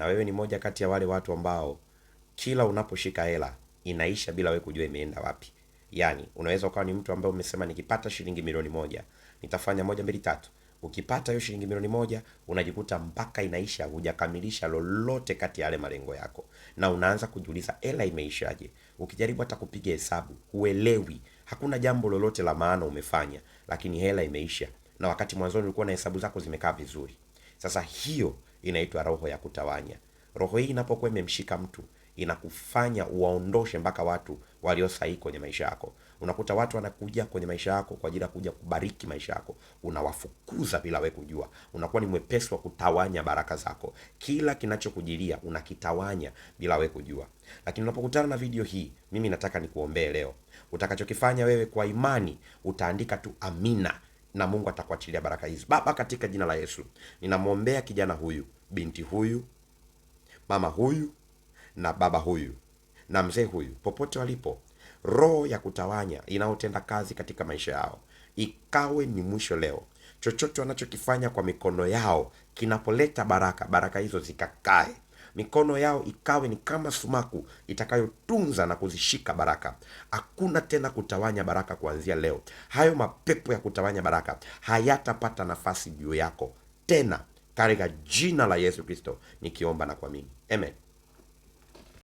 na wewe ni moja kati ya wale watu ambao kila unaposhika hela inaisha bila wewe kujua imeenda wapi. Yaani unaweza ukawa ni mtu ambaye umesema nikipata shilingi milioni moja nitafanya moja mbili tatu. Ukipata hiyo shilingi milioni moja unajikuta mpaka inaisha hujakamilisha lolote kati ya yale malengo yako, na unaanza kujiuliza hela imeishaje. Ukijaribu hata kupiga hesabu huelewi, hakuna jambo lolote la maana umefanya, lakini hela imeisha, na wakati mwanzoni ulikuwa na hesabu zako zimekaa vizuri. Sasa hiyo inaitwa roho ya kutawanya. Roho hii inapokuwa imemshika mtu inakufanya uwaondoshe mpaka watu walio sahihi kwenye maisha yako. Unakuta watu wanakuja kwenye maisha yako kwa ajili ya kuja kubariki maisha yako, unawafukuza bila wewe kujua. Unakuwa ni mwepesi wa kutawanya baraka zako. Kila kinachokujilia unakitawanya bila wewe kujua. Lakini unapokutana na video hii, mimi nataka nikuombee leo. Utakachokifanya wewe kwa imani, utaandika tu amina na Mungu atakuachilia baraka hizi. Baba, katika jina la Yesu, ninamwombea kijana huyu, binti huyu, mama huyu na baba huyu na mzee huyu, popote walipo, roho ya kutawanya inaotenda kazi katika maisha yao ikawe ni mwisho leo. Chochote wanachokifanya kwa mikono yao kinapoleta baraka, baraka hizo zikakae. Mikono yao ikawe ni kama sumaku itakayotunza na kuzishika baraka. Hakuna tena kutawanya baraka kuanzia leo. Hayo mapepo ya kutawanya baraka hayatapata nafasi juu yako tena, katika jina la Yesu Kristo nikiomba na kuamini, amen.